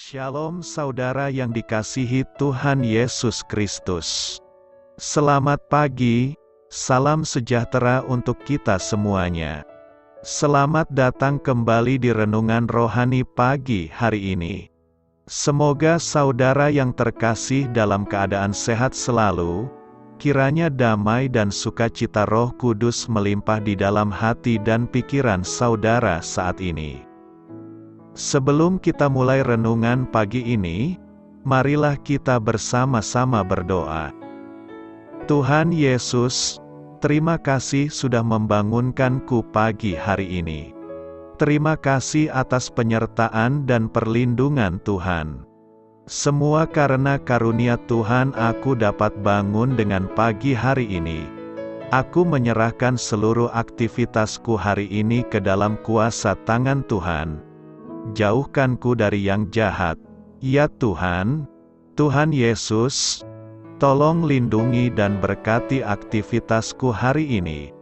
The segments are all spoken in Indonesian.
Shalom saudara yang dikasihi Tuhan Yesus Kristus. Selamat pagi, salam sejahtera untuk kita semuanya. Selamat datang kembali di Renungan Rohani pagi hari ini. Semoga saudara yang terkasih dalam keadaan sehat selalu, kiranya damai dan sukacita Roh Kudus melimpah di dalam hati dan pikiran saudara saat ini. Sebelum kita mulai renungan pagi ini, marilah kita bersama-sama berdoa. Tuhan Yesus, terima kasih sudah membangunkanku pagi hari ini. Terima kasih atas penyertaan dan perlindungan Tuhan. Semua karena karunia Tuhan aku dapat bangun dengan pagi hari ini. Aku menyerahkan seluruh aktivitasku hari ini ke dalam kuasa tangan Tuhan. Jauhkanku dari yang jahat, ya Tuhan. Tuhan Yesus, tolong lindungi dan berkati aktivitasku hari ini.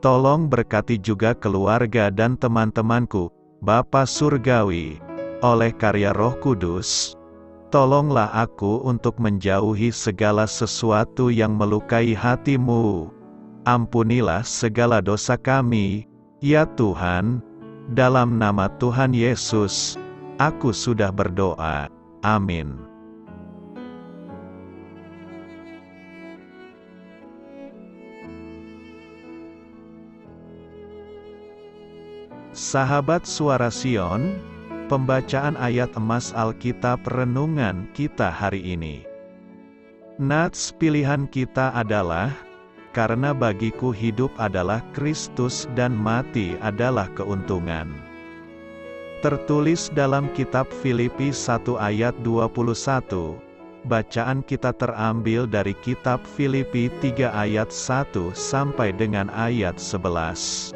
Tolong berkati juga keluarga dan teman-temanku, Bapa Surgawi, oleh karya Roh Kudus. Tolonglah aku untuk menjauhi segala sesuatu yang melukai hati-Mu. Ampunilah segala dosa kami, ya Tuhan. Dalam nama Tuhan Yesus, aku sudah berdoa. Amin. Sahabat Suara Sion, pembacaan ayat emas Alkitab renungan kita hari ini. Nats pilihan kita adalah, karena bagiku hidup adalah Kristus dan mati adalah keuntungan. Tertulis dalam kitab Filipi 1 ayat 21, bacaan kita terambil dari kitab Filipi 3 ayat 1 sampai dengan ayat 11.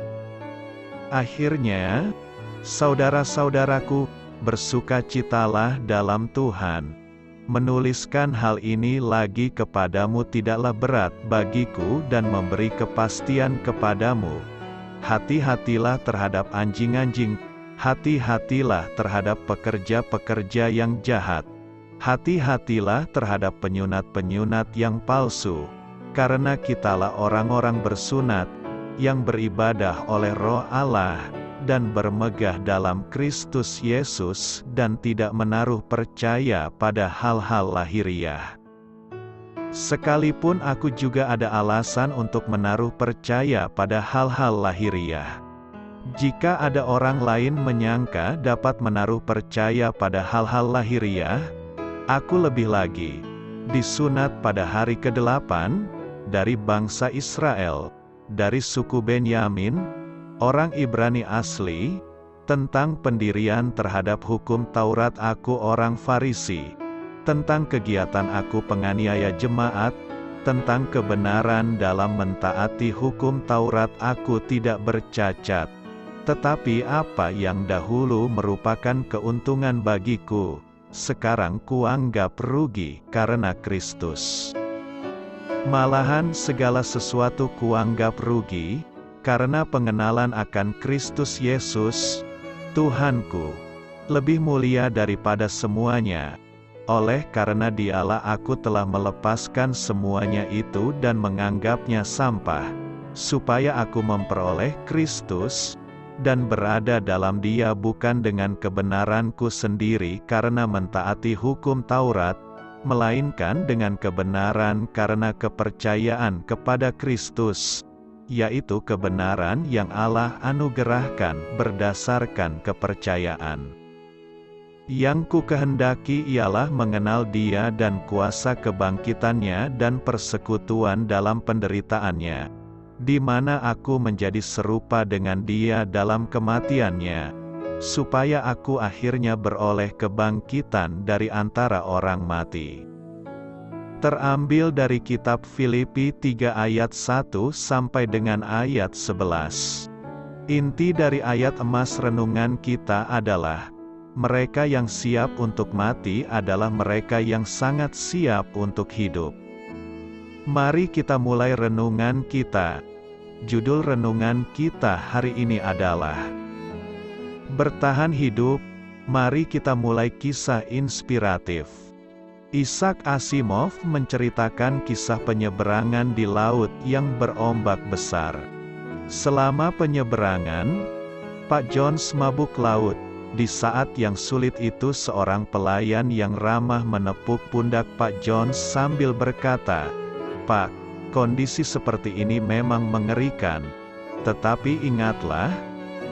Akhirnya, saudara-saudaraku, bersukacitalah dalam Tuhan. Menuliskan hal ini lagi kepadamu tidaklah berat bagiku dan memberi kepastian kepadamu. Hati-hatilah terhadap anjing-anjing, hati-hatilah terhadap pekerja-pekerja yang jahat. Hati-hatilah terhadap penyunat-penyunat yang palsu, karena kitalah orang-orang bersunat, yang beribadah oleh Roh Allah, dan bermegah dalam Kristus Yesus dan tidak menaruh percaya pada hal-hal lahiriah. Sekalipun aku juga ada alasan untuk menaruh percaya pada hal-hal lahiriah. Jika ada orang lain menyangka dapat menaruh percaya pada hal-hal lahiriah, aku lebih lagi, disunat pada hari ke-8, dari bangsa Israel, dari suku Benyamin, orang Ibrani asli, tentang pendirian terhadap hukum Taurat aku orang Farisi, tentang kegiatan aku penganiaya jemaat, tentang kebenaran dalam mentaati hukum Taurat aku tidak bercacat. Tetapi apa yang dahulu merupakan keuntungan bagiku, sekarang kuanggap rugi karena Kristus. Malahan segala sesuatu kuanggap rugi, karena pengenalan akan Kristus Yesus, Tuhanku, lebih mulia daripada semuanya. Oleh karena Dialah aku telah melepaskan semuanya itu dan menganggapnya sampah, supaya aku memperoleh Kristus, dan berada dalam Dia bukan dengan kebenaranku sendiri karena mentaati hukum Taurat, melainkan dengan kebenaran karena kepercayaan kepada Kristus, yaitu kebenaran yang Allah anugerahkan berdasarkan kepercayaan. Yang ku kehendaki ialah mengenal Dia dan kuasa kebangkitannya dan persekutuan dalam penderitaannya, di mana aku menjadi serupa dengan Dia dalam kematiannya, supaya aku akhirnya beroleh kebangkitan dari antara orang mati. Terambil dari kitab Filipi 3 ayat 1 sampai dengan ayat 11. Inti dari ayat emas renungan kita adalah, mereka yang siap untuk mati adalah mereka yang sangat siap untuk hidup. Mari kita mulai renungan kita. Judul renungan kita hari ini adalah, Bertahan hidup, Mari kita mulai kisah inspiratif. Isaac Asimov menceritakan kisah penyeberangan di laut yang berombak besar. Selama penyeberangan, Pak Jones mabuk laut. Di saat yang sulit itu seorang pelayan yang ramah menepuk pundak Pak Jones sambil berkata, "Pak, kondisi seperti ini memang mengerikan. Tetapi ingatlah,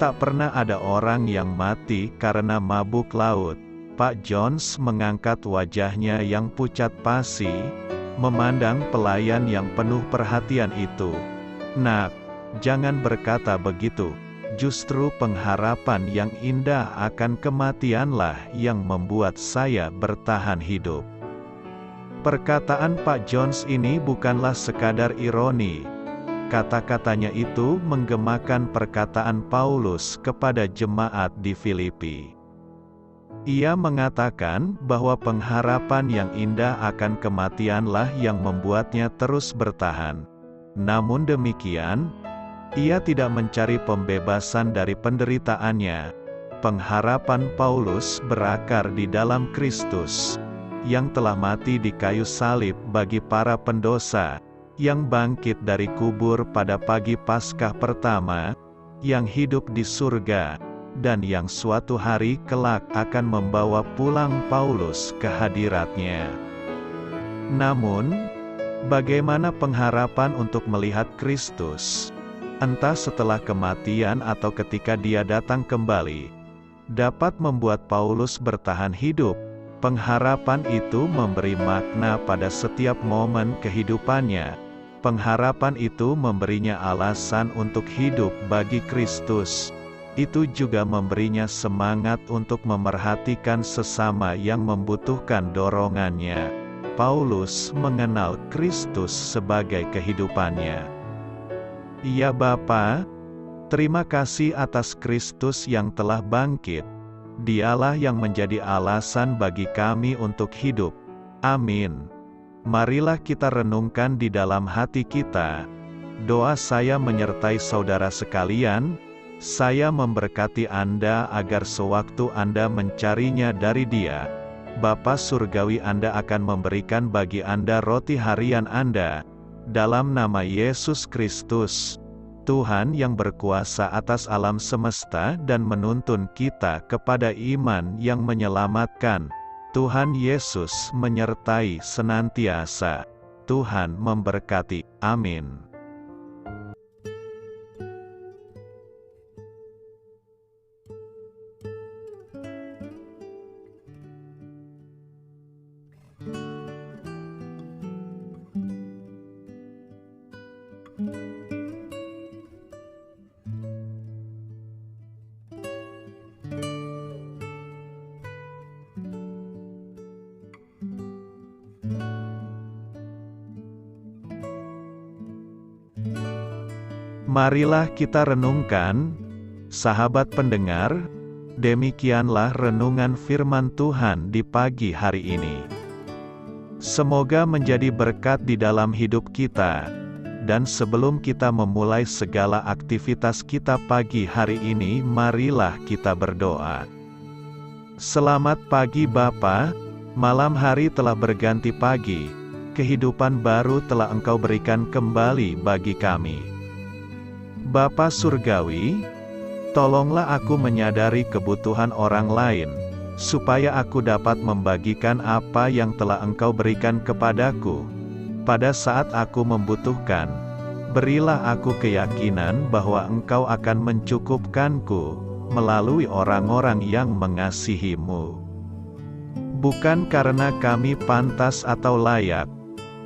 tak pernah ada orang yang mati karena mabuk laut." Pak Jones mengangkat wajahnya yang pucat pasi, memandang pelayan yang penuh perhatian itu. "Nak, jangan berkata begitu. Justru pengharapan yang indah akan kematianlah yang membuat saya bertahan hidup." Perkataan Pak Jones ini bukanlah sekadar ironi. Kata-katanya itu menggemakan perkataan Paulus kepada jemaat di Filipi. Ia mengatakan bahwa pengharapan yang indah akan kematianlah yang membuatnya terus bertahan. Namun demikian, ia tidak mencari pembebasan dari penderitaannya. Pengharapan Paulus berakar di dalam Kristus, yang telah mati di kayu salib bagi para pendosa, yang bangkit dari kubur pada pagi Paskah pertama, yang hidup di surga, dan yang suatu hari kelak akan membawa pulang Paulus ke hadiratnya. Namun, bagaimana pengharapan untuk melihat Kristus, entah setelah kematian atau ketika Dia datang kembali, dapat membuat Paulus bertahan hidup? Pengharapan itu memberi makna pada setiap momen kehidupannya. Pengharapan itu memberinya alasan untuk hidup bagi Kristus. Itu juga memberinya semangat untuk memerhatikan sesama yang membutuhkan dorongannya. Paulus mengenal Kristus sebagai kehidupannya. "Ya Bapa, terima kasih atas Kristus yang telah bangkit. Dialah yang menjadi alasan bagi kami untuk hidup. Amin." Marilah kita renungkan di dalam hati kita. Doa saya menyertai saudara sekalian. Saya memberkati Anda agar sewaktu Anda mencarinya dari Dia, Bapa Surgawi Anda akan memberikan bagi Anda roti harian Anda. Dalam nama Yesus Kristus, Tuhan yang berkuasa atas alam semesta dan menuntun kita kepada iman yang menyelamatkan. Tuhan Yesus menyertai senantiasa. Tuhan memberkati. Amin. Marilah kita renungkan, sahabat pendengar, demikianlah renungan firman Tuhan di pagi hari ini. Semoga menjadi berkat di dalam hidup kita, dan sebelum kita memulai segala aktivitas kita pagi hari ini, marilah kita berdoa. Selamat pagi Bapa, malam hari telah berganti pagi, kehidupan baru telah Engkau berikan kembali bagi kami. Bapa Surgawi, tolonglah aku menyadari kebutuhan orang lain, supaya aku dapat membagikan apa yang telah Engkau berikan kepadaku. Pada saat aku membutuhkan, berilah aku keyakinan bahwa Engkau akan mencukupkanku, melalui orang-orang yang mengasihi-Mu. Bukan karena kami pantas atau layak,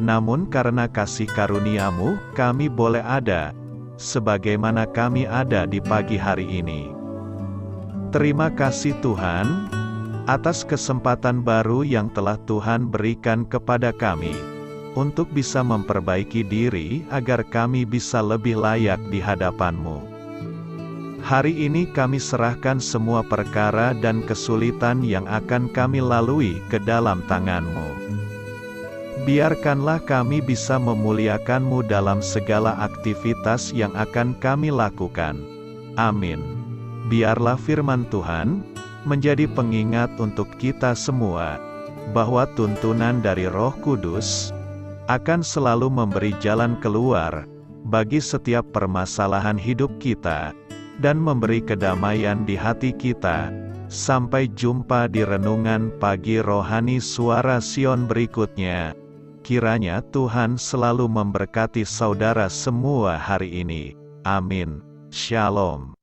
namun karena kasih karunia-Mu, kami boleh ada, sebagaimana kami ada di pagi hari ini. Terima kasih Tuhan, atas kesempatan baru yang telah Tuhan berikan kepada kami, untuk bisa memperbaiki diri agar kami bisa lebih layak di hadapan-Mu. Hari ini kami serahkan semua perkara dan kesulitan yang akan kami lalui ke dalam tangan-Mu. Biarkanlah kami bisa memuliakan-Mu dalam segala aktivitas yang akan kami lakukan. Amin. Biarlah firman Tuhan menjadi pengingat untuk kita semua, bahwa tuntunan dari Roh Kudus akan selalu memberi jalan keluar bagi setiap permasalahan hidup kita, dan memberi kedamaian di hati kita. Sampai jumpa di renungan pagi rohani Suara Sion berikutnya. Kiranya Tuhan selalu memberkati saudara semua hari ini. Amin. Shalom.